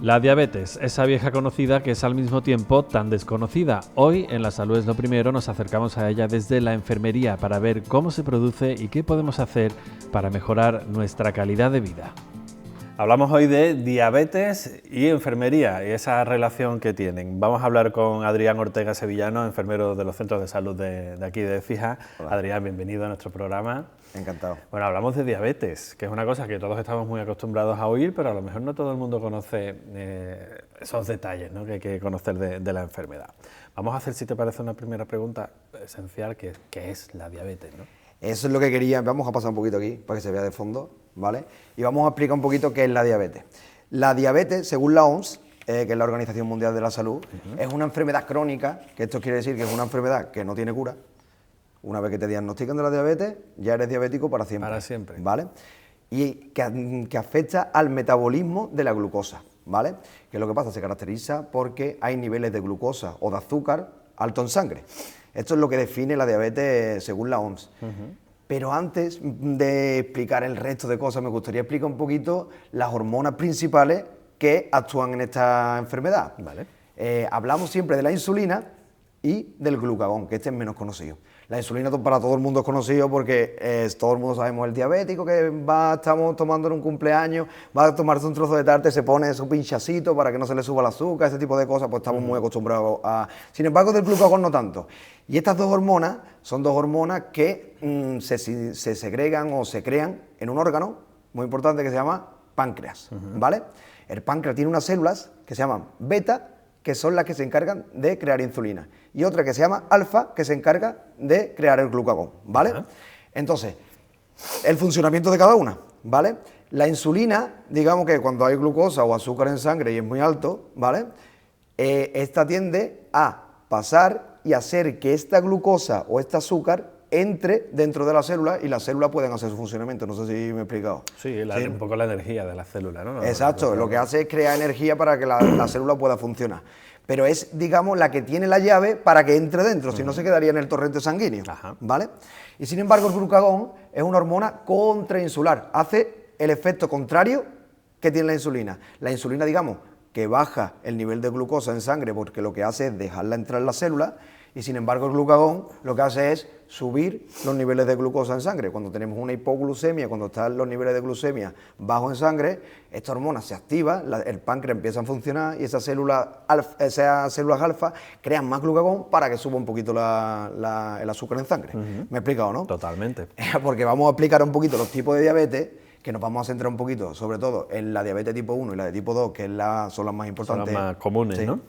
La diabetes, esa vieja conocida que es al mismo tiempo tan desconocida. Hoy en La Salud es lo Primero nos acercamos a ella desde la enfermería para ver cómo se produce y qué podemos hacer para mejorar nuestra calidad de vida. Hablamos hoy de diabetes y enfermería y esa relación que tienen. Vamos a hablar con Adrián Ortega Sevillano, enfermero de los centros de salud de aquí de Écija. Hola. Adrián, bienvenido a nuestro programa. Encantado. Bueno, hablamos de diabetes, que es una cosa que todos estamos muy acostumbrados a oír, pero a lo mejor no todo el mundo conoce esos detalles, ¿no?, que hay que conocer de la enfermedad. Vamos a hacer, si te parece, una primera pregunta esencial, que es la diabetes, ¿no? Eso es lo que quería. Vamos a pasar un poquito aquí para que se vea de fondo, ¿vale? Y vamos a explicar un poquito qué es la diabetes. La diabetes, según la OMS, que es la Organización Mundial de la Salud, es una enfermedad crónica, que esto quiere decir que es una enfermedad que no tiene cura. Una vez que te diagnostican de la diabetes, ya eres diabético para siempre. Para siempre. ¿Vale? Y que afecta al metabolismo de la glucosa, ¿vale? Que es lo que pasa, se caracteriza porque hay niveles de glucosa o de azúcar alto en sangre. Esto es lo que define la diabetes según la OMS. Pero antes de explicar el resto de cosas, me gustaría explicar un poquito las hormonas principales que actúan en esta enfermedad. Vale. Hablamos siempre de la insulina y del glucagón, que este es menos conocido. La insulina para todo el mundo es conocido porque todo el mundo sabemos el diabético que estamos tomando en un cumpleaños, va a tomarse un trozo de tarta y se pone su pinchacito para que no se le suba el azúcar, ese tipo de cosas, pues estamos muy acostumbrados a... Sin embargo, del glucagón no tanto. Y estas dos hormonas son dos hormonas que se segregan o se crean en un órgano muy importante que se llama páncreas, ¿vale? El páncreas tiene unas células que se llaman beta, que son las que se encargan de crear insulina, y otra que se llama alfa, que se encarga de crear el glucagón, ¿vale? Ajá. Entonces, el funcionamiento de cada una, ¿vale? La insulina, digamos que cuando hay glucosa o azúcar en sangre y es muy alto, ¿vale? Esta tiende a pasar y hacer que esta glucosa o este azúcar entre dentro de la célula y las células pueden hacer su funcionamiento. No sé si me he explicado. Sí, un poco la energía de la célula, ¿no? Exacto, lo que hace es crear energía para que la célula pueda funcionar. Pero es, digamos, la que tiene la llave para que entre dentro, si no se quedaría en el torrente sanguíneo, ¿vale? Y sin embargo, el glucagón es una hormona contrainsular, hace el efecto contrario que tiene la insulina. La insulina, digamos, que baja el nivel de glucosa en sangre porque lo que hace es dejarla entrar en la célula, y sin embargo el glucagón lo que hace es subir los niveles de glucosa en sangre. Cuando tenemos una hipoglucemia, cuando están los niveles de glucemia bajos en sangre, esta hormona se activa, el páncreas empieza a funcionar y esas células alfa crean más glucagón para que suba un poquito el azúcar en sangre. ¿Me he explicado, no? Totalmente. Porque vamos a explicar un poquito los tipos de diabetes, que nos vamos a centrar un poquito, sobre todo en la diabetes tipo 1 y la de tipo 2, que son las más importantes. Son las más comunes, ¿sí? ¿No?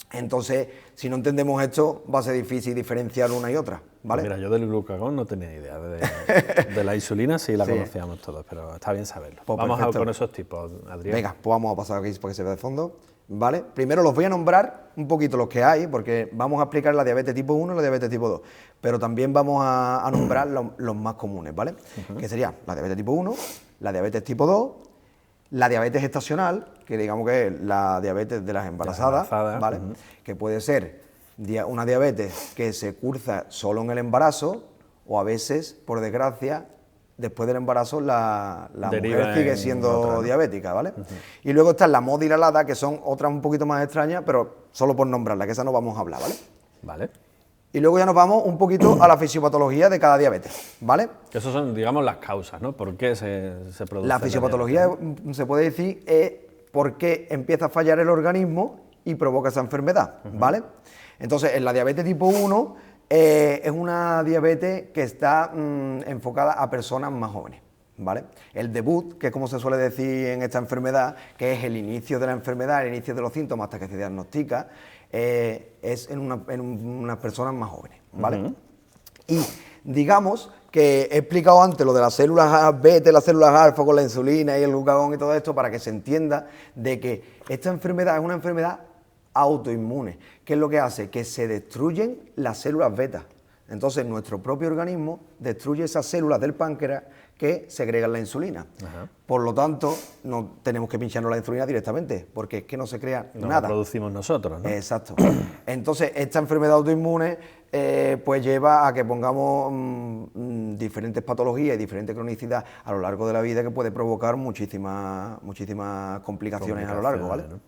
Entonces, si no entendemos esto, va a ser difícil diferenciar una y otra, ¿vale? Mira, yo del glucagón no tenía idea. De la insulina sí la conocíamos todos, pero está bien saberlo. Pues vamos perfecto. con esos tipos, Adrián. Venga, pues vamos a pasar aquí para que se vea de fondo, ¿vale? Primero los voy a nombrar un poquito los que hay, porque vamos a explicar la diabetes tipo 1 y la diabetes tipo 2, pero también vamos a nombrar los más comunes, ¿vale? Que sería la diabetes tipo 1, la diabetes tipo 2, la diabetes gestacional, que digamos que es la diabetes de las embarazadas, ¿vale? Que puede ser una diabetes que se cursa solo en el embarazo, o a veces, por desgracia, después del embarazo la mujer sigue siendo diabética, ¿vale? Y luego está la modilada, que son otras un poquito más extrañas, pero solo por nombrarla, que esa no vamos a hablar, ¿vale? Vale. Y luego ya nos vamos un poquito a la fisiopatología de cada diabetes, ¿vale? Que esas son, digamos, las causas, ¿no? ¿Por qué se produce la fisiopatología, se puede decir, es por qué empieza a fallar el organismo y provoca esa enfermedad, ¿vale? Entonces, en la diabetes tipo 1 es una diabetes que está enfocada a personas más jóvenes, ¿vale? El debut, que es como se suele decir en esta enfermedad, que es el inicio de la enfermedad, el inicio de los síntomas hasta que se diagnostica, es en unas personas más jóvenes, ¿vale? Y digamos que he explicado antes lo de las células beta, las células alfa con la insulina y el glucagón y todo esto para que se entienda de que esta enfermedad es una enfermedad autoinmune. ¿Qué es lo que hace? Que se destruyen las células beta. Entonces nuestro propio organismo destruye esas células del páncreas que segregan la insulina. Por lo tanto, no tenemos que pincharnos la insulina directamente, porque es que no se crea nada. La producimos nosotros, ¿no? Exacto. Entonces, esta enfermedad autoinmune pues lleva a que pongamos diferentes patologías y diferente cronicidad a lo largo de la vida que puede provocar muchísimas complicaciones a lo largo, ¿vale? ¿No?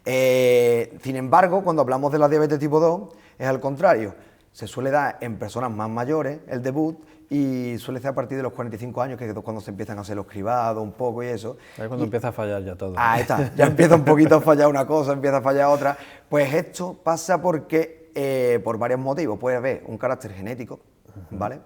Sin embargo, cuando hablamos de la diabetes tipo 2, es al contrario. Se suele dar en personas más mayores el debut y suele ser a partir de los 45 años, que es cuando se empiezan a hacer los cribados un poco y eso. Ahí cuando empieza a fallar ya todo. Ahí está, ya empieza un poquito a fallar una cosa, empieza a fallar otra. Pues esto pasa porque, por varios motivos, puede haber un carácter genético, ¿vale?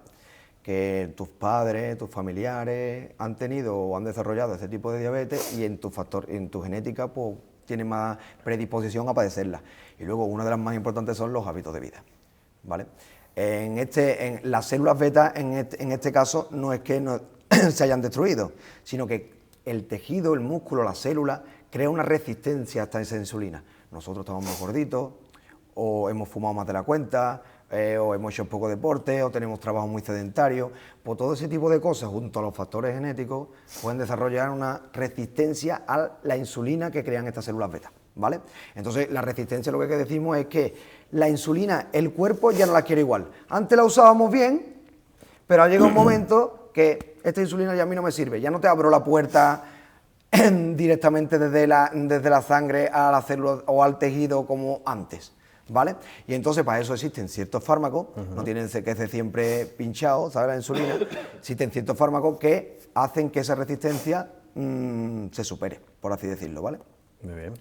Que tus padres, tus familiares han tenido o han desarrollado este tipo de diabetes y en tu genética, pues tiene más predisposición a padecerla. Y luego una de las más importantes son los hábitos de vida, ¿vale? En las células beta, en este caso, no es que no se hayan destruido, sino que el tejido, el músculo, la célula, crea una resistencia hasta esa insulina. Nosotros estamos más gorditos, o hemos fumado más de la cuenta, o hemos hecho poco deporte, o tenemos trabajo muy sedentario. Pues todo ese tipo de cosas, junto a los factores genéticos, pueden desarrollar una resistencia a la insulina que crean estas células beta, ¿vale? Entonces, la resistencia, lo que decimos es que la insulina, el cuerpo ya no la quiere igual. Antes la usábamos bien, pero ha llegado un momento que esta insulina ya a mí no me sirve, ya no te abro la puerta directamente desde la sangre a la célula o al tejido como antes, ¿vale? Y entonces para eso existen ciertos fármacos, no tienen que ser siempre pinchados, ¿sabes? La insulina, existen ciertos fármacos que hacen que esa resistencia se supere, por así decirlo, ¿vale? Muy bien.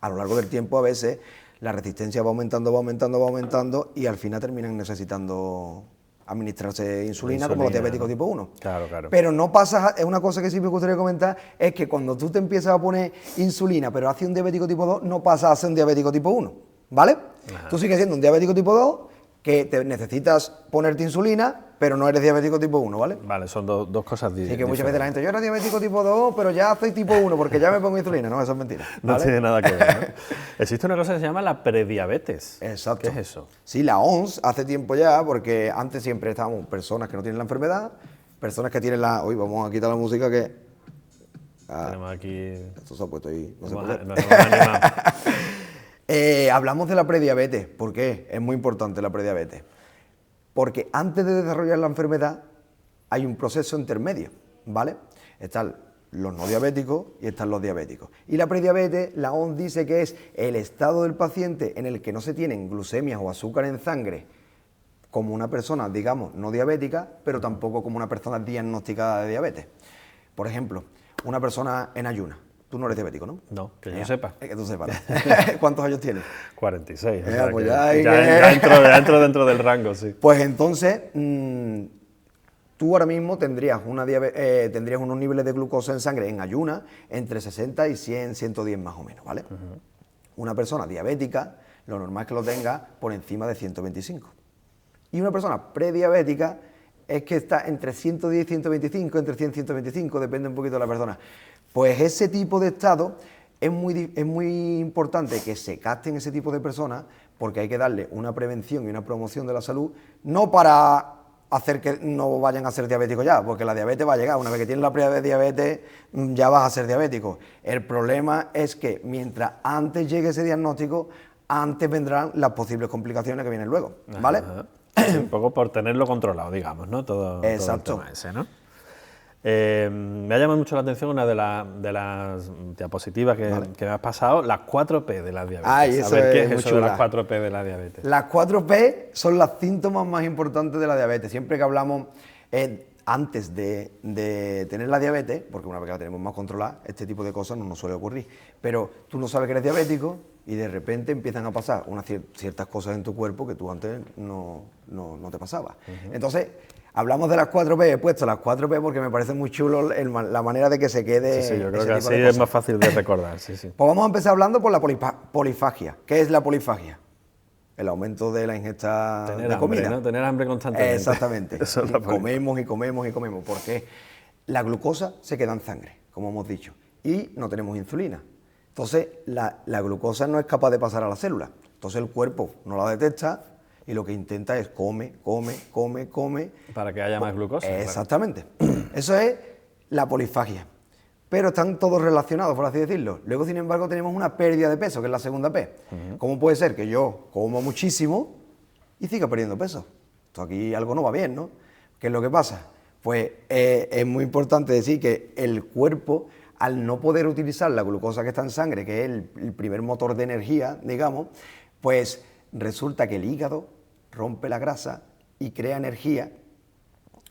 A lo largo del tiempo a veces la resistencia va aumentando y al final terminan necesitando administrarse insulina como los diabéticos tipo 1. Claro, claro. Pero no pasa, es una cosa que sí me gustaría comentar, es que cuando tú te empiezas a poner insulina, pero haces un diabético tipo 2, no pasa a ser un diabético tipo 1, ¿vale? Ajá. Tú sigues siendo un diabético tipo 2, que te necesitas ponerte insulina, pero no eres diabético tipo 1, ¿vale? Vale, son dos cosas distintas. Sí, que muchas veces la gente, yo era diabético tipo 2, pero ya soy tipo 1, porque ya me pongo insulina. No, eso es mentira, ¿vale? No tiene nada que ver, ¿no? Existe una cosa que se llama la prediabetes. Exacto. ¿Qué es eso? Sí, la OMS hace tiempo ya, porque antes siempre estábamos personas que no tienen la enfermedad, personas que tienen la... Hoy vamos a quitar la música que... Tenemos aquí... Esto se ha puesto ahí, no sé por qué. Nos hemos animado. Hablamos de la prediabetes. ¿Por qué? Es muy importante la prediabetes. Porque antes de desarrollar la enfermedad hay un proceso intermedio, ¿vale? Están los no diabéticos y están los diabéticos. Y la prediabetes, la OMS dice que es el estado del paciente en el que no se tienen glucemias o azúcar en sangre como una persona, digamos, no diabética, pero tampoco como una persona diagnosticada de diabetes. Por ejemplo, una persona en ayuna. Tú no eres diabético, ¿no? No, que yo sepa. Que tú sepas. ¿Cuántos años tienes? 46. Pues ya entro dentro del rango, sí. Pues entonces, tú ahora mismo tendrías unos niveles de glucosa en sangre en ayuna entre 60 y 100, 110 más o menos, ¿vale? Una persona diabética, lo normal es que lo tenga por encima de 125. Y una persona prediabética es que está entre 110 y 125, entre 100 y 125, depende un poquito de la persona. Pues ese tipo de estado es muy importante que se capten ese tipo de personas, porque hay que darle una prevención y una promoción de la salud, no para hacer que no vayan a ser diabéticos ya, porque la diabetes va a llegar, una vez que tienes la prediabetes ya vas a ser diabético. El problema es que mientras antes llegue ese diagnóstico, antes vendrán las posibles complicaciones que vienen luego, ¿vale? Sí, un poco por tenerlo controlado, digamos, ¿no? Exacto. Todo el tema ese, ¿no? Me ha llamado mucho la atención una de las diapositivas que me has pasado, las 4P de la diabetes. Ay, a ver, ¿qué es eso de chula. las 4P de la diabetes? Las 4P son los síntomas más importantes de la diabetes. Siempre que hablamos antes de tener la diabetes, porque una vez que la tenemos más controlada, este tipo de cosas no nos suele ocurrir. Pero tú no sabes que eres diabético y de repente empiezan a pasar ciertas cosas en tu cuerpo que tú antes no te pasaba. Entonces, hablamos de las 4P, he puesto las 4P porque me parece muy chulo la manera de que se quede. Sí, yo creo que así es más fácil de recordar. Sí. Pues vamos a empezar hablando por la polifagia. ¿Qué es la polifagia? El aumento de la ingesta de comida. ¿No? Tener hambre constantemente. Exactamente. Comemos y comemos y comemos. Porque la glucosa se queda en sangre, como hemos dicho, y no tenemos insulina. Entonces, la glucosa no es capaz de pasar a la célula. Entonces, el cuerpo no la detecta y lo que intenta es come. Para que haya más glucosa. Exactamente. Claro. Eso es la polifagia. Pero están todos relacionados, por así decirlo. Luego, sin embargo, tenemos una pérdida de peso, que es la segunda P. ¿Cómo puede ser que yo como muchísimo y siga perdiendo peso. Esto aquí algo no va bien, ¿no? ¿Qué es lo que pasa? Pues es muy importante decir que el cuerpo, al no poder utilizar la glucosa que está en sangre, que es el primer motor de energía, digamos, pues resulta que el hígado rompe la grasa y crea energía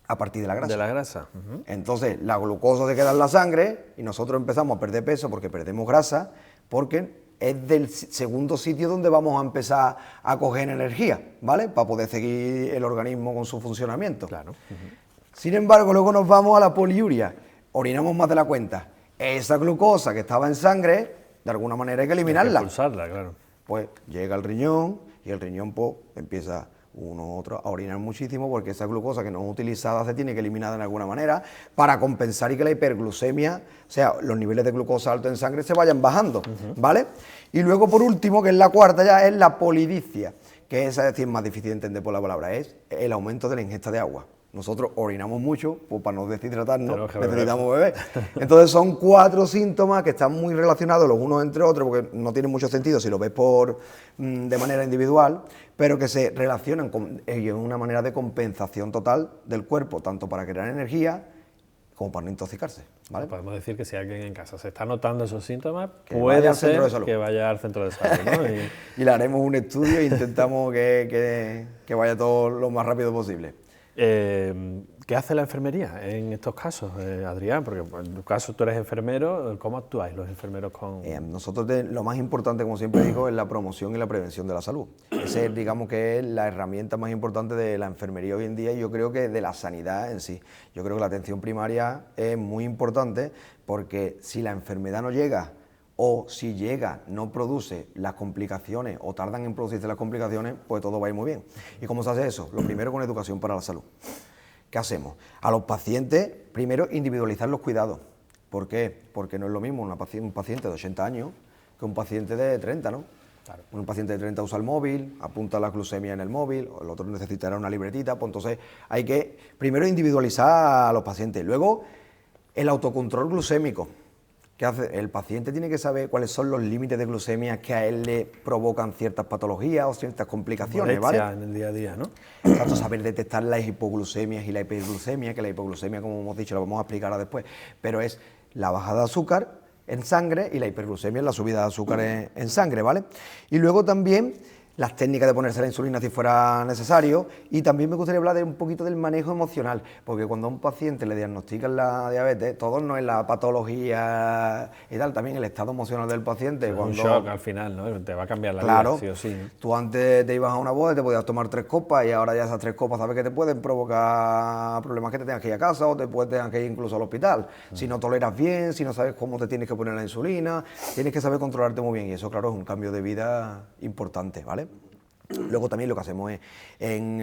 a partir de la grasa. De la grasa. Entonces, la glucosa se queda en la sangre y nosotros empezamos a perder peso porque perdemos grasa, porque es del segundo sitio donde vamos a empezar a coger energía, ¿vale? Para poder seguir el organismo con su funcionamiento. Claro. Sin embargo, luego nos vamos a la poliuria, orinamos más de la cuenta. Esa glucosa que estaba en sangre, de alguna manera hay que eliminarla. Hay que expulsarla, claro. Pues llega al riñón y el riñón pues, empieza uno otro a orinar muchísimo porque esa glucosa que no es utilizada se tiene que eliminar de alguna manera para compensar y que la hiperglucemia, o sea, los niveles de glucosa alto en sangre se vayan bajando, ¿vale? Y luego por último, que es la cuarta ya, es la polidiccia, que esa es más difícil de entender por la palabra, es el aumento de la ingesta de agua. Nosotros orinamos mucho, pues para no deshidratarnos necesitamos beber. Entonces son 4 síntomas que están muy relacionados los unos entre otros, porque no tiene mucho sentido si lo ves de manera individual, pero que se relacionan con una manera de compensación total del cuerpo, tanto para crear energía como para no intoxicarse, ¿vale? Podemos decir que si alguien en casa se está notando esos síntomas, que puede ser que vaya al centro de salud, ¿no? Y le haremos un estudio e intentamos que vaya todo lo más rápido posible. ¿Qué hace la enfermería en estos casos, Adrián? Porque en tu caso tú eres enfermero, ¿cómo actuáis los enfermeros con...? Nosotros lo más importante, como siempre digo, es la promoción y la prevención de la salud. Esa es, digamos, que es la herramienta más importante de la enfermería hoy en día y yo creo que de la sanidad en sí. Yo creo que la atención primaria es muy importante porque si la enfermedad no llega o si llega, no produce las complicaciones o tardan en producirse las complicaciones, pues todo va a ir muy bien. ¿Y cómo se hace eso? Lo primero, con educación para la salud. ¿Qué hacemos? A los pacientes, primero, individualizar los cuidados. ¿Por qué? Porque no es lo mismo un paciente de 80 años que un paciente de 30, ¿no? Claro. Un paciente de 30 usa el móvil, apunta la glucemia en el móvil, o el otro necesitará una libretita, pues entonces hay que, primero, individualizar a los pacientes. Luego, el autocontrol glucémico. ¿Qué hace? El paciente tiene que saber cuáles son los límites de glucemia que a él le provocan ciertas patologías o ciertas complicaciones, ¿vale? En el día a día, ¿no? Exacto, saber detectar las hipoglucemias y la hiperglucemia, que la hipoglucemia, como hemos dicho, la vamos a explicar ahora después, pero es la bajada de azúcar en sangre y la hiperglucemia es la subida de azúcar en sangre, ¿vale? Y luego también las técnicas de ponerse la insulina si fuera necesario, y también me gustaría hablar de un poquito del manejo emocional, porque cuando a un paciente le diagnostican la diabetes, todo no es la patología y tal, también el estado emocional del paciente. Es un shock al final, ¿no? Te va a cambiar la vida, sí o sí, ¿no? Tú antes te ibas a una boda y te podías tomar 3 copas y ahora ya esas 3 copas sabes que te pueden provocar problemas que te tengas que ir a casa o te tengas que ir incluso al hospital. Si no toleras bien, si no sabes cómo te tienes que poner la insulina, tienes que saber controlarte muy bien y eso, claro, es un cambio de vida importante, ¿vale? Luego también lo que hacemos es, en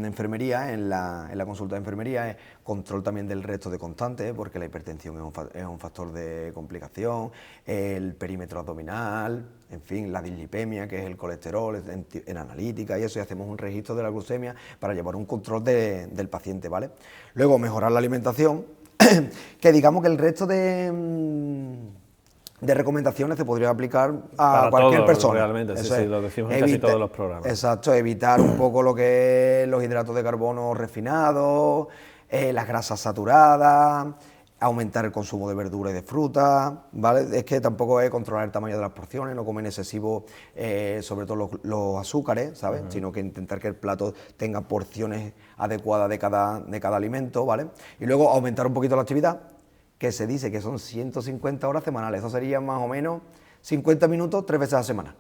enfermería, en la consulta de enfermería, es control también del resto de constantes, porque la hipertensión es un factor de complicación, el perímetro abdominal, en fin, la dislipemia, que es el colesterol, en analítica y eso, y hacemos un registro de la glucemia para llevar un control del paciente, ¿vale? Luego, mejorar la alimentación, que digamos que el resto de recomendaciones se podría aplicar a para cualquier todos, persona. Realmente, sí, lo decimos en casi todos los programas. Exacto, evitar un poco lo que es los hidratos de carbono refinados, las grasas saturadas, aumentar el consumo de verdura y de fruta, ¿vale? Es que tampoco es controlar el tamaño de las porciones, no comer en excesivo, sobre todo los azúcares, ¿sabes? Sino que intentar que el plato tenga porciones adecuadas de cada alimento, ¿vale? Y luego aumentar un poquito la actividad, que se dice que son 150 horas semanales, eso sería más o menos 50 minutos 3 veces a la semana,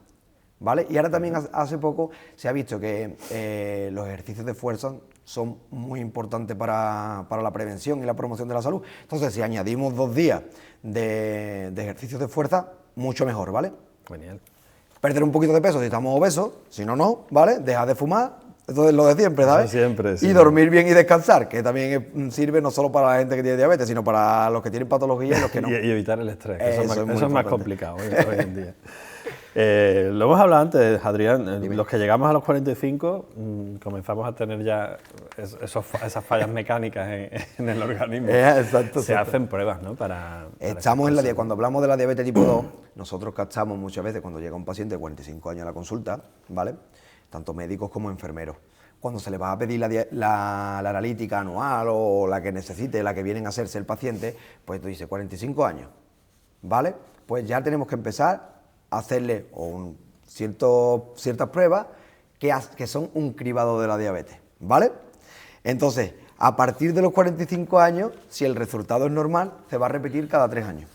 ¿vale? Y ahora también hace poco se ha visto que los ejercicios de fuerza son muy importantes para la prevención y la promoción de la salud. Entonces, si añadimos 2 días de ejercicios de fuerza, mucho mejor, ¿vale? Genial. Perder un poquito de peso si estamos obesos, si no, no, ¿vale? Dejar de fumar. Esto es lo de siempre, ¿sabes? Siempre, sí. Y dormir bien y descansar, que también sirve no solo para la gente que tiene diabetes, sino para los que tienen patología y los que no. y evitar el estrés, que eso es más complicado hoy en día. Lo hemos hablado antes, Adrián, los que llegamos a los 45 comenzamos a tener ya esas fallas mecánicas en el organismo. Exacto. Se hacen pruebas, ¿no? Estamos en cuando hablamos de la diabetes tipo 2, nosotros captamos muchas veces cuando llega un paciente de 45 años a la consulta, ¿vale? tanto médicos como enfermeros. Cuando se les va a pedir la analítica anual o la que necesite, la que vienen a hacerse el paciente, pues tú dices 45 años, ¿vale? Pues ya tenemos que empezar a hacerle ciertas pruebas que son un cribado de la diabetes, ¿vale? Entonces, a partir de los 45 años, si el resultado es normal, se va a repetir cada 3 años.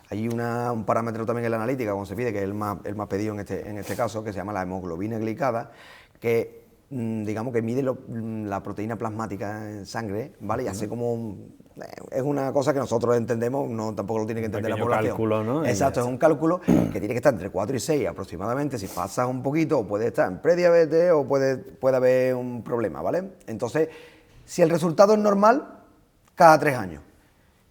Hay un parámetro también en la analítica, como se pide, que es el más pedido en este caso, que se llama la hemoglobina glicada, que digamos que mide la proteína plasmática en sangre, ¿vale? Y hace como es una cosa que nosotros entendemos, tampoco lo tiene que entender la población. Cálculo, ¿no? Exacto, es un cálculo que tiene que estar entre 4 y 6 aproximadamente. Si pasas un poquito, puede estar en prediabetes o puede haber un problema, ¿vale? Entonces, si el resultado es normal, cada 3 años.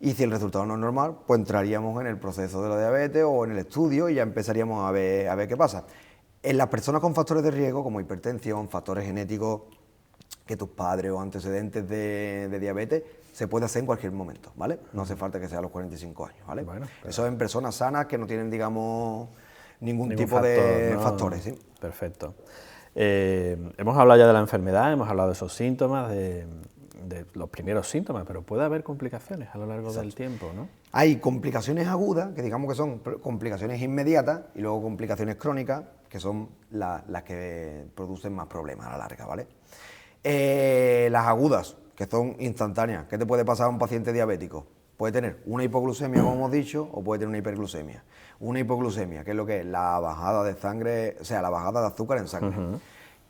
Y si el resultado no es normal, pues entraríamos en el proceso de la diabetes o en el estudio y ya empezaríamos a ver qué pasa. En las personas con factores de riesgo, como hipertensión, factores genéticos, que tus padres o antecedentes de diabetes, se puede hacer en cualquier momento, ¿vale? No hace falta que sea a los 45 años, ¿vale? Bueno, eso es en personas sanas que no tienen, digamos, ningún tipo de factores, ¿sí? Perfecto. Hemos hablado ya de la enfermedad, hemos hablado de esos síntomas, de los primeros síntomas, pero puede haber complicaciones a lo largo del tiempo, ¿no? Hay complicaciones agudas, que digamos que son complicaciones inmediatas, y luego complicaciones crónicas, que son las que producen más problemas a la larga, ¿vale? Las agudas, que son instantáneas. ¿Qué te puede pasar a un paciente diabético? Puede tener una hipoglucemia, como hemos dicho, o puede tener una hiperglucemia. Una hipoglucemia, que es lo que es la bajada de sangre, o sea, la bajada de azúcar en sangre.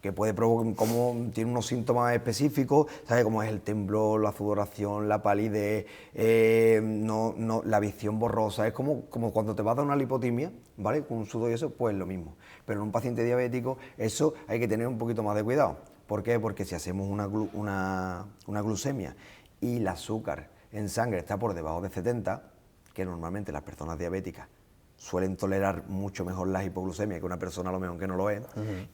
Que puede provocar, como tiene unos síntomas específicos, ¿sabes? Como es el temblor, la sudoración, la palidez, la visión borrosa. Es como cuando te vas a dar una lipotimia, ¿vale? Con un sudor y eso, pues lo mismo. Pero en un paciente diabético, eso hay que tener un poquito más de cuidado. ¿Por qué? Porque si hacemos una glucemia y el azúcar en sangre está por debajo de 70, que normalmente las personas diabéticas suelen tolerar mucho mejor las hipoglucemias que una persona a lo mejor que no lo es,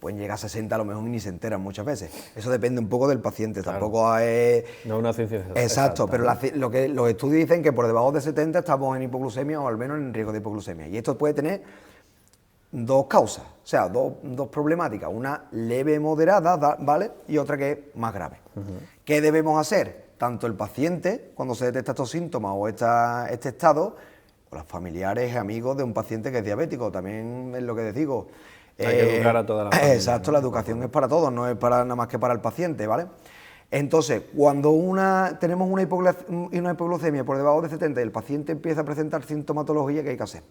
pueden llegar a 60 a lo mejor y ni se enteran muchas veces. Eso depende un poco del paciente, claro. Tampoco es... No es una ciencia exacta. Exacto, pero los estudios dicen que por debajo de 70 estamos en hipoglucemia o al menos en riesgo de hipoglucemia. Y esto puede tener dos causas, o sea, dos problemáticas, una leve moderada, ¿vale? Y otra que es más grave. ¿Qué debemos hacer? Tanto el paciente, cuando se detecta estos síntomas o este estado, o los familiares, amigos de un paciente que es diabético, también es lo que les digo. Hay que educar a toda la familia. Exacto, la educación es para todos, no es para nada más que para el paciente, ¿vale? Entonces, cuando tenemos una hipoglucemia por debajo de 70 y el paciente empieza a presentar sintomatología, ¿qué hay que hacer?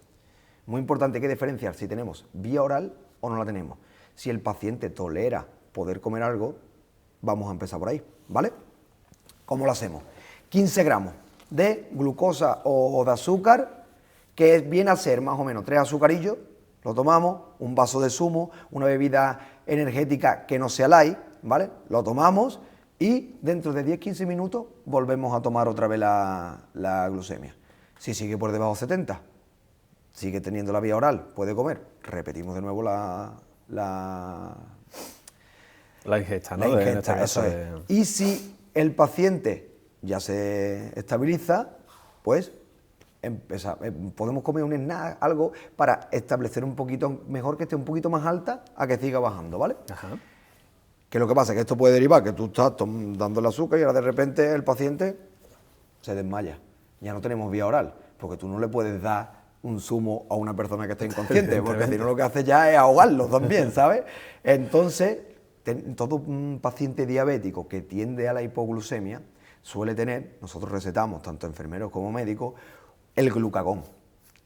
Muy importante, hay que diferenciar si tenemos vía oral o no la tenemos. Si el paciente tolera poder comer algo, vamos a empezar por ahí, ¿vale? ¿Cómo lo hacemos? 15 gramos de glucosa o de azúcar, que viene a ser más o menos 3 azucarillos, lo tomamos, un vaso de zumo, una bebida energética que no sea light, ¿vale? Lo tomamos y dentro de 10-15 minutos volvemos a tomar otra vez la glucemia. Si sigue por debajo de 70, sigue teniendo la vía oral, puede comer, repetimos de nuevo la ingesta, ¿no? La ingesta, eso es. Y si el paciente ya se estabiliza, pues podemos comer un snack, algo para establecer un poquito mejor, que esté un poquito más alta a que siga bajando, ¿vale? Ajá. Que lo que pasa es que esto puede derivar que tú estás dando el azúcar y ahora de repente el paciente se desmaya. Ya no tenemos vía oral, porque tú no le puedes dar un zumo a una persona que esté inconsciente, porque si no lo que hace ya es ahogarlo también, ¿sabes? Entonces, todo un paciente diabético que tiende a la hipoglucemia suele tener, nosotros recetamos, tanto enfermeros como médicos, el glucagón,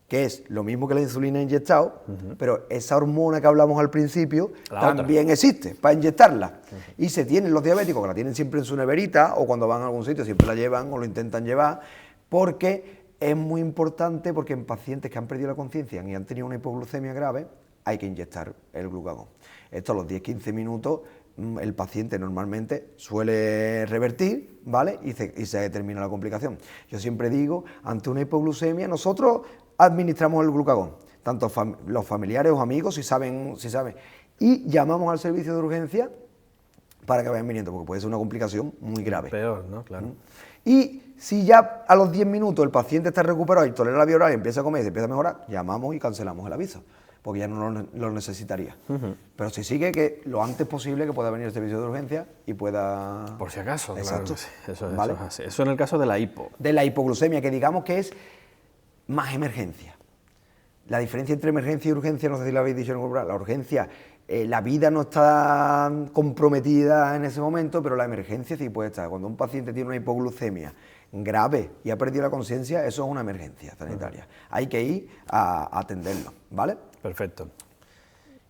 que es lo mismo que la insulina inyectado, pero esa hormona que hablamos al principio también existe para inyectarla. Y se tienen los diabéticos, que la tienen siempre en su neverita, o cuando van a algún sitio siempre la llevan o lo intentan llevar, porque es muy importante, porque en pacientes que han perdido la conciencia y han tenido una hipoglucemia grave, hay que inyectar el glucagón. Esto a los 10-15 minutos el paciente normalmente suele revertir, ¿vale? Y se termina la complicación. Yo siempre digo, ante una hipoglucemia, nosotros administramos el glucagón, tanto los familiares o amigos, si saben, y llamamos al servicio de urgencia para que vayan viniendo, porque puede ser una complicación muy grave. Peor, ¿no? Claro. Y si ya a los 10 minutos el paciente está recuperado y tolera la vía oral y empieza a comer y se empieza a mejorar, llamamos y cancelamos el aviso. porque ya no lo necesitaría. Pero si sigue, que lo antes posible que pueda venir el servicio de urgencia y pueda... Por si acaso, exacto. Claro, ¿Vale? eso es así. Eso en el caso de la hipo. De la hipoglucemia, que digamos que es más emergencia. La diferencia entre emergencia y urgencia, no sé si lo habéis dicho en el grupo, la urgencia, la vida no está comprometida en ese momento, pero la emergencia sí puede estar. Cuando un paciente tiene una hipoglucemia grave y ha perdido la conciencia, eso es una emergencia sanitaria. Hay que ir a atenderlo, ¿vale? Perfecto.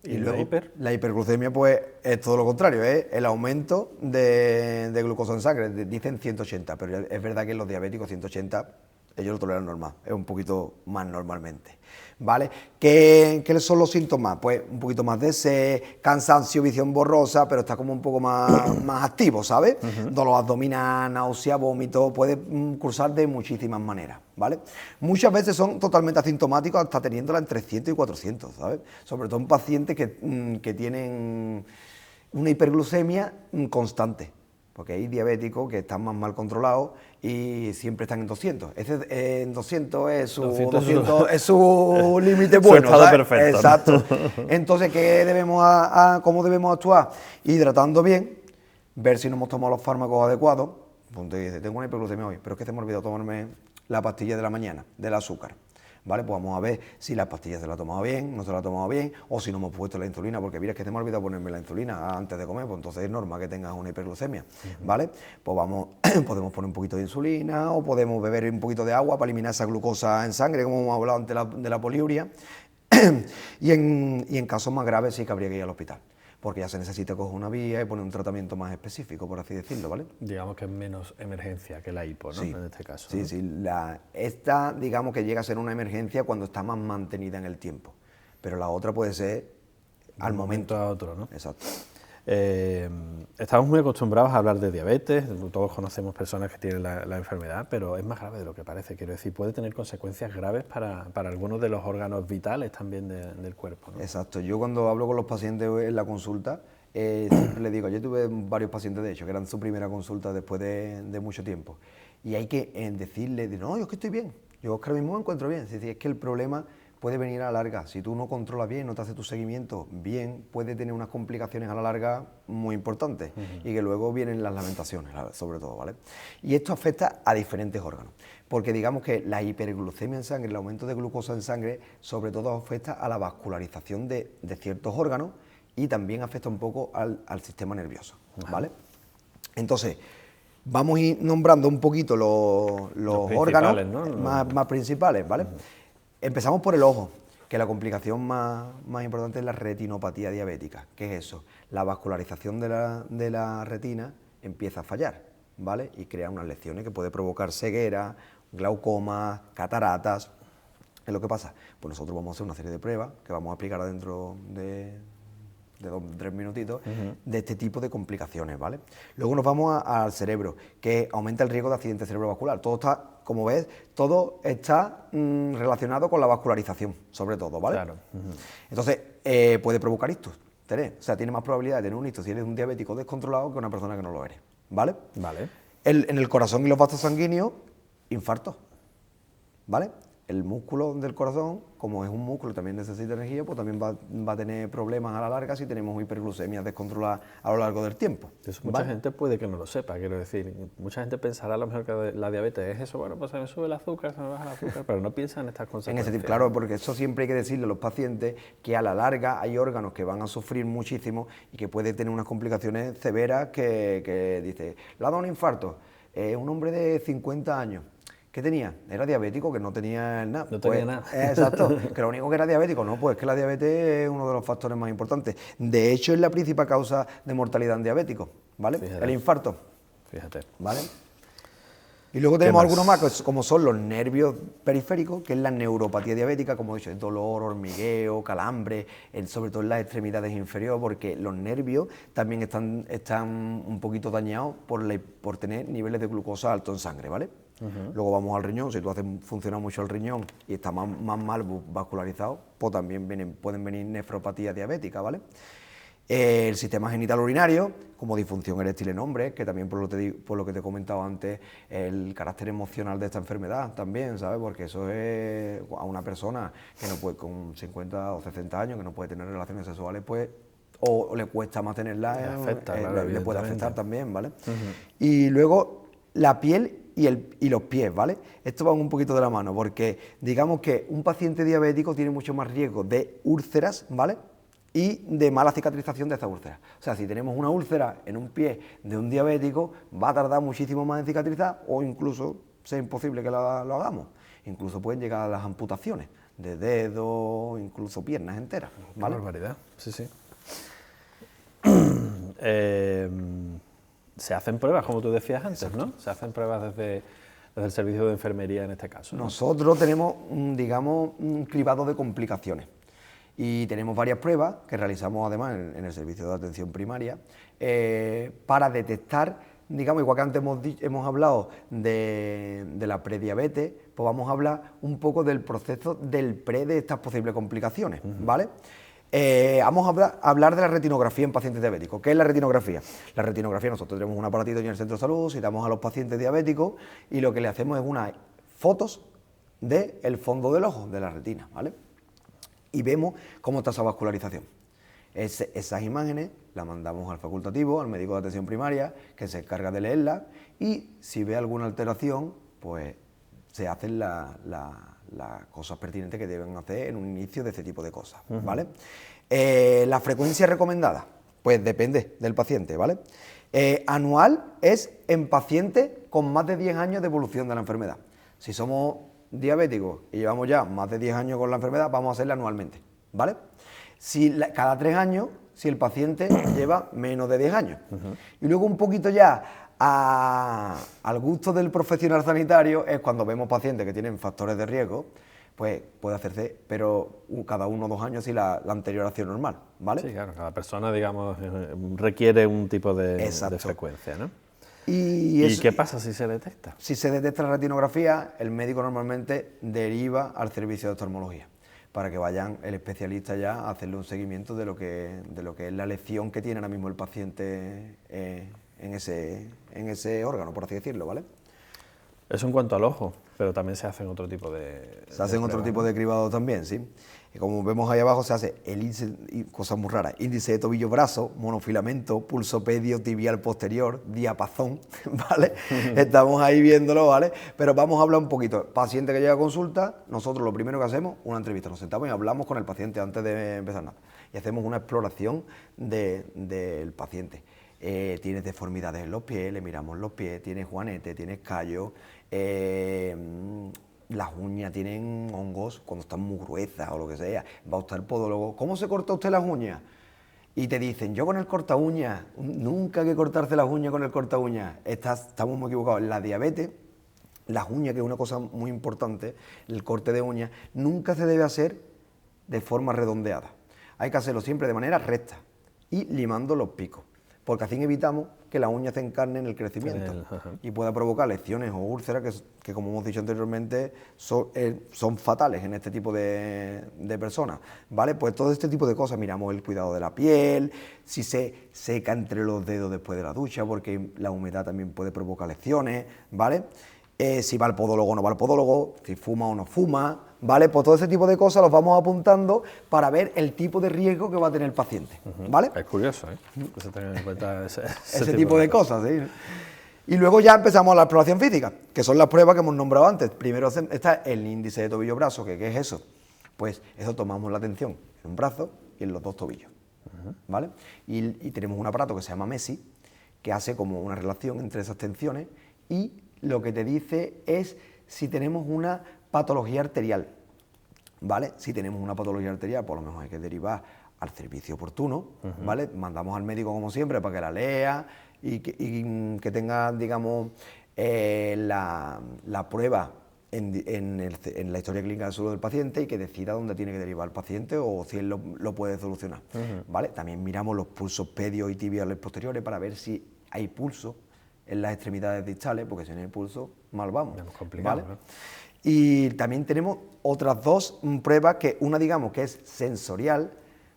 Y luego, la hiperglucemia, pues, es todo lo contrario, es el aumento de glucosa en sangre. Dicen 180, pero es verdad que los diabéticos 180, ellos lo toleran normal, es un poquito más normalmente, ¿vale? ¿Qué son los síntomas? Pues un poquito más de sed, cansancio, visión borrosa, pero está como un poco más activo, ¿sabes? Dolor abdominal, náusea, vómito, puede cursar de muchísimas maneras, ¿vale? Muchas veces son totalmente asintomáticos, hasta teniéndola en 300 y 400, ¿sabes? Sobre todo en pacientes que tienen una hiperglucemia constante. Porque hay diabéticos que están más mal controlados y siempre están en 200. Ese en 200 es su límite bueno. Su estado perfecto. Exacto. Entonces, ¿cómo debemos actuar? Hidratando bien, ver si no hemos tomado los fármacos adecuados. Ponte y dice, tengo una hiperglucemia hoy, pero es que se me ha olvidado tomarme la pastilla de la mañana, del azúcar. ¿Vale? Pues vamos a ver si la pastilla se la ha tomado bien, no se la ha tomado bien, o si no hemos puesto la insulina, porque mira, es que se me ha olvidado ponerme la insulina antes de comer, pues entonces es normal que tengas una hiperglucemia, ¿vale? Pues podemos poner un poquito de insulina, o podemos beber un poquito de agua para eliminar esa glucosa en sangre, como hemos hablado antes de la poliuria, y en casos más graves sí que habría que ir al hospital, porque ya se necesita coger una vía y poner un tratamiento más específico, por así decirlo, ¿vale? Digamos que es menos emergencia que la hipo, ¿no? Sí, en este caso. Sí, ¿no? sí. Esta, digamos que llega a ser una emergencia cuando está más mantenida en el tiempo, pero la otra puede ser al momento. A otro, ¿no? Exacto. Estamos muy acostumbrados a hablar de diabetes, todos conocemos personas que tienen la enfermedad, pero es más grave de lo que parece, quiero decir, puede tener consecuencias graves para algunos de los órganos vitales también del cuerpo, ¿no? Exacto, yo cuando hablo con los pacientes en la consulta, siempre les digo, yo tuve varios pacientes de hecho, que eran su primera consulta después de mucho tiempo, y hay que decirles, no, yo es que estoy bien, yo es que ahora mismo me encuentro bien, es que el problema puede venir a la larga. Si tú no controlas bien, no te haces tu seguimiento bien, puede tener unas complicaciones a la larga muy importantes y que luego vienen las lamentaciones, sobre todo, ¿vale? Y esto afecta a diferentes órganos, porque digamos que la hiperglucemia en sangre, el aumento de glucosa en sangre, sobre todo afecta a la vascularización de ciertos órganos y también afecta un poco al sistema nervioso, ¿vale? Entonces, vamos a ir nombrando un poquito los órganos, ¿no? más principales, ¿vale? Empezamos por el ojo, que la complicación más importante es la retinopatía diabética. ¿Qué es eso? La vascularización de la retina empieza a fallar, ¿vale? Y crea unas lesiones que puede provocar ceguera, glaucoma, cataratas. ¿Qué es lo que pasa? Pues nosotros vamos a hacer una serie de pruebas que vamos a aplicar dentro de 2-3 minutitos, de este tipo de complicaciones, ¿vale? Luego nos vamos al cerebro, que aumenta el riesgo de accidente cerebrovascular. Todo está, como ves, todo está relacionado con la vascularización, sobre todo, ¿vale? Claro. Entonces, puede provocar ictus, o sea, tiene más probabilidad de tener un ictus si eres un diabético descontrolado que una persona que no lo eres, ¿vale? Vale. En el corazón y los vasos sanguíneos, infarto, ¿vale? El músculo del corazón, como es un músculo y también necesita energía, pues también va a tener problemas a la larga si tenemos hiperglucemia descontrolada a lo largo del tiempo. Eso mucha gente puede que no lo sepa, quiero decir. Mucha gente pensará a lo mejor que la diabetes es eso, bueno, pues se me sube el azúcar, se me baja el azúcar, pero no piensa en estas consecuencias. En ese tipo, claro, porque eso siempre hay que decirle a los pacientes que a la larga hay órganos que van a sufrir muchísimo y que puede tener unas complicaciones severas que dice, le ha dado un infarto, un hombre de 50 años. ¿Qué tenía? Era diabético, que no tenía nada. No tenía nada. Exacto, que lo único que era diabético, no, pues es que la diabetes es uno de los factores más importantes. De hecho, es la principal causa de mortalidad en diabéticos, ¿vale? Fíjate. El infarto. Fíjate. ¿Vale? Y luego tenemos algunos más, como son los nervios periféricos, que es la neuropatía diabética, como he dicho, dolor, hormigueo, calambre, sobre todo en las extremidades inferiores, porque los nervios también están un poquito dañados por tener niveles de glucosa alto en sangre, ¿vale? Luego vamos al riñón, si tú haces funcionar mucho el riñón y está más mal vascularizado, pues también pueden venir nefropatía diabética, ¿vale? El sistema genital urinario, como disfunción eréctil en hombres, que también por lo que te he comentado antes, el carácter emocional de esta enfermedad también, ¿sabes? Porque eso es a una persona que no puede, con 50 o 60 años, que no puede tener relaciones sexuales, pues, o le cuesta más tenerlas, le puede afectar también, ¿vale? Y luego la piel y los pies, ¿vale? Esto va un poquito de la mano, porque digamos que un paciente diabético tiene mucho más riesgo de úlceras, ¿vale? Y de mala cicatrización de esta úlcera. O sea, si tenemos una úlcera en un pie de un diabético, va a tardar muchísimo más en cicatrizar, o incluso sea imposible que lo hagamos. Incluso pueden llegar a las amputaciones de dedos, incluso piernas enteras, ¿vale? Qué barbaridad, sí, sí. Se hacen pruebas, como tú decías antes, ¿no? Se hacen pruebas desde el servicio de enfermería en este caso, ¿no? Nosotros tenemos, digamos, un cribado de complicaciones y tenemos varias pruebas que realizamos además en el servicio de atención primaria para detectar, digamos, igual que antes hemos hablado de la prediabetes, pues vamos a hablar un poco del proceso del pre de estas posibles complicaciones, ¿vale? Vamos a hablar de la retinografía en pacientes diabéticos. ¿Qué es la retinografía? La retinografía, nosotros tenemos un aparatito en el centro de salud, citamos a los pacientes diabéticos y lo que le hacemos es unas fotos del fondo del ojo, de la retina, ¿vale? Y vemos cómo está esa vascularización. Esas imágenes las mandamos al facultativo, al médico de atención primaria, que se encarga de leerlas y si ve alguna alteración, pues se hacen las cosas pertinentes que deben hacer en un inicio de este tipo de cosas, ¿vale? La frecuencia recomendada, pues depende del paciente, ¿vale? Anual es en pacientes con más de 10 años de evolución de la enfermedad. Si somos diabéticos y llevamos ya más de 10 años con la enfermedad, vamos a hacerla anualmente, ¿vale? Cada 3 años, si el paciente lleva menos de 10 años. Y luego un poquito ya al gusto del profesional sanitario es cuando vemos pacientes que tienen factores de riesgo, pues puede hacerse, pero cada 1 o 2 años si la anterior ha sido normal, ¿vale? Sí, claro, cada persona, digamos, requiere un tipo de frecuencia, ¿no? ¿Y qué pasa si se detecta? Si se detecta la retinografía, el médico normalmente deriva al servicio de oftalmología para que vayan el especialista ya a hacerle un seguimiento de lo que es la lesión que tiene ahora mismo el paciente en ese órgano, por así decirlo, ¿vale? Eso en cuanto al ojo, pero también se hacen otro tipo de... Se hacen otro tipo de cribado también, sí. Y como vemos ahí abajo se hace el índice, cosas muy raras, índice de tobillo-brazo, monofilamento, pulsopedio tibial posterior, diapasón, ¿vale? Estamos ahí viéndolo, ¿vale? Pero vamos a hablar un poquito. Paciente que llega a consulta, nosotros lo primero que hacemos, una entrevista, nos sentamos y hablamos con el paciente antes de empezar nada. Y hacemos una exploración del paciente. Tienes deformidades en los pies, le miramos los pies, tienes juanete, tienes callo, las uñas tienen hongos cuando están muy gruesas o lo que sea. Va usted al podólogo, ¿cómo se corta usted las uñas? Y te dicen, yo con el corta uñas, nunca hay que cortarse las uñas con el corta uñas. Estamos muy equivocados. La diabetes, las uñas, que es una cosa muy importante, el corte de uñas, nunca se debe hacer de forma redondeada. Hay que hacerlo siempre de manera recta y limando los picos, porque así evitamos que la uña se encarne en el crecimiento y pueda provocar lesiones o úlceras que como hemos dicho anteriormente, son fatales en este tipo de personas, ¿vale? Pues todo este tipo de cosas, miramos el cuidado de la piel, si se seca entre los dedos después de la ducha, porque la humedad también puede provocar lesiones, ¿vale? Si va al podólogo o no va al podólogo, si fuma o no fuma, ¿vale? Pues todo ese tipo de cosas los vamos apuntando para ver el tipo de riesgo que va a tener el paciente, ¿vale? Es curioso, ¿eh? Que se tenga en cuenta ese tipo de cosas, ¿sí? Y luego ya empezamos la exploración física, que son las pruebas que hemos nombrado antes. Primero está el índice de tobillo-brazo, que ¿qué es eso? Pues eso tomamos la tensión en un brazo y en los 2 tobillos, ¿vale? Y tenemos un aparato que se llama MESI, que hace como una relación entre esas tensiones y lo que te dice es si tenemos una patología arterial, ¿vale? Si tenemos una patología arterial, pues a lo mejor hay que derivar al servicio oportuno, ¿vale? Mandamos al médico como siempre para que la lea y que tenga, digamos, la prueba en la historia clínica de salud del paciente y que decida dónde tiene que derivar el paciente o si él lo puede solucionar, ¿vale? También miramos los pulsos pedios y tibiales posteriores para ver si hay pulso en las extremidades distales, porque si no hay pulso, mal vamos, ¿vale? ¿No? Y también tenemos otras 2 pruebas, que una digamos que es sensorial,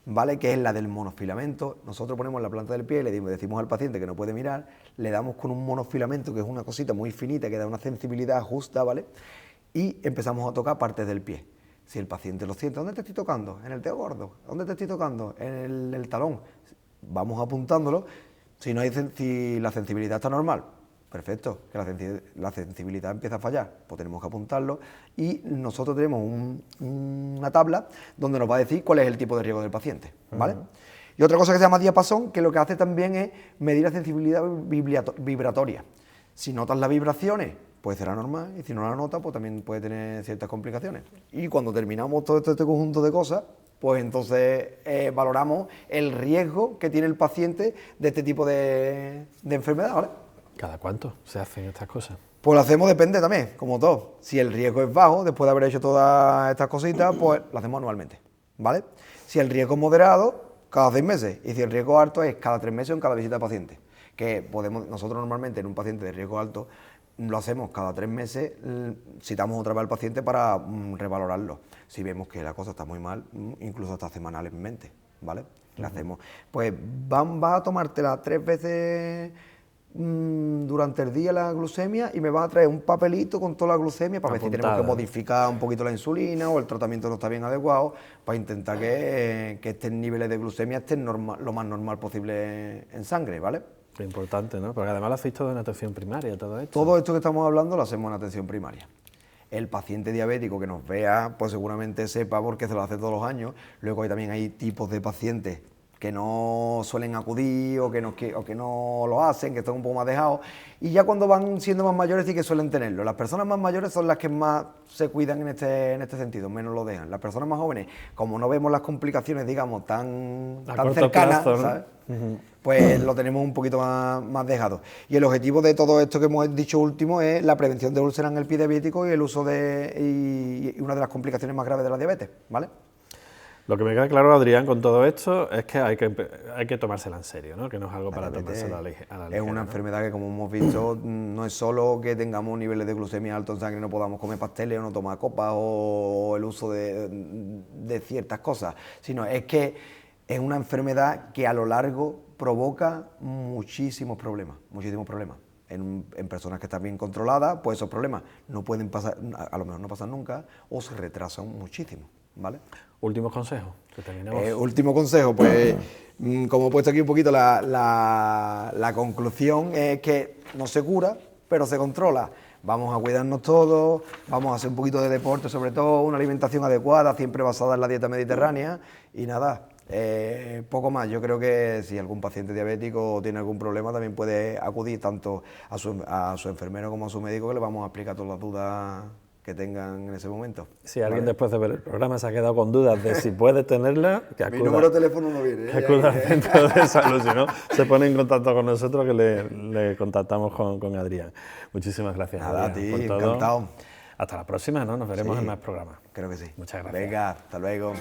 ¿vale? Que es la del monofilamento. Nosotros ponemos la planta del pie y le decimos al paciente que no puede mirar, le damos con un monofilamento, que es una cosita muy finita, que da una sensibilidad justa, ¿vale? Y empezamos a tocar partes del pie. Si el paciente lo siente, ¿dónde te estoy tocando? En el dedo gordo. ¿Dónde te estoy tocando? En el talón. Vamos apuntándolo. Si la sensibilidad está normal, perfecto, que la sensibilidad empieza a fallar, pues tenemos que apuntarlo, y nosotros tenemos una tabla donde nos va a decir cuál es el tipo de riesgo del paciente, ¿vale? Y otra cosa que se llama diapasón, que lo que hace también es medir la sensibilidad vibratoria. Si notas las vibraciones, puede ser anormal, y si no la notas, pues también puede tener ciertas complicaciones. Y cuando terminamos todo este conjunto de cosas, pues entonces valoramos el riesgo que tiene el paciente de este tipo de enfermedad, ¿vale? ¿Cada cuánto se hacen estas cosas? Pues lo hacemos, depende también, como todo. Si el riesgo es bajo, después de haber hecho todas estas cositas, pues lo hacemos anualmente, ¿vale? Si el riesgo es moderado, cada 6 meses. Y si el riesgo alto es cada 3 meses o en cada visita de paciente. Que nosotros normalmente en un paciente de riesgo alto lo hacemos cada 3 meses, citamos otra vez al paciente para revalorarlo. Si vemos que la cosa está muy mal, incluso hasta semanalmente, ¿vale? Le hacemos. Pues vas a tomártela 3 veces durante el día la glucemia, y me vas a traer un papelito con toda la glucemia para ver si tenemos que modificar un poquito la insulina o el tratamiento no está bien adecuado, para intentar que estos niveles de glucemia estén lo más normal posible en sangre, ¿vale? Qué importante, ¿no? Porque además lo hacéis todo en atención primaria, todo esto. Todo esto que estamos hablando lo hacemos en atención primaria. El paciente diabético que nos vea, pues seguramente sepa, porque se lo hace todos los años. Luego también hay tipos de pacientes que no suelen acudir o que no lo hacen, que están un poco más dejados, y ya cuando van siendo más mayores sí que suelen tenerlo. Las personas más mayores son las que más se cuidan en este sentido, menos lo dejan. Las personas más jóvenes, como no vemos las complicaciones, digamos, tan cercanas, plazo, ¿no? ¿Sabes? Pues lo tenemos un poquito más dejado. Y el objetivo de todo esto que hemos dicho último es la prevención de úlceras en el pie diabético y el uso y una de las complicaciones más graves de la diabetes, ¿vale? Lo que me queda claro, Adrián, con todo esto es que hay que tomársela en serio, ¿no? Que no es algo para tomárselo a la ligera. Es una enfermedad que, como hemos visto, no es solo que tengamos niveles de glucemia altos en sangre y no podamos comer pasteles o no tomar copas o el uso de ciertas cosas, sino es que es una enfermedad que a lo largo provoca muchísimos problemas. En personas que están bien controladas, pues esos problemas no pueden pasar, a lo mejor no pasan nunca, o se retrasan muchísimo, ¿vale? Últimos consejos, que terminamos. Último consejo, pues como he puesto aquí un poquito la conclusión, es que no se cura, pero se controla. Vamos a cuidarnos todos, vamos a hacer un poquito de deporte, sobre todo una alimentación adecuada, siempre basada en la dieta mediterránea, y nada, poco más. Yo creo que si algún paciente diabético tiene algún problema, también puede acudir tanto a su enfermero como a su médico, que le vamos a explicar todas las dudas que tengan en ese momento. Si alguien después de ver el programa se ha quedado con dudas de si puede tenerla, que acuda. Mi número de teléfono no viene. Que acuda al centro de salud, si no, se pone en contacto con nosotros, que le contactamos con Adrián. Muchísimas gracias. Nada, Adrián, a ti, por todo. Encantado. Hasta la próxima, ¿no? Nos veremos en más programas. Creo que sí. Muchas gracias. Venga, hasta luego.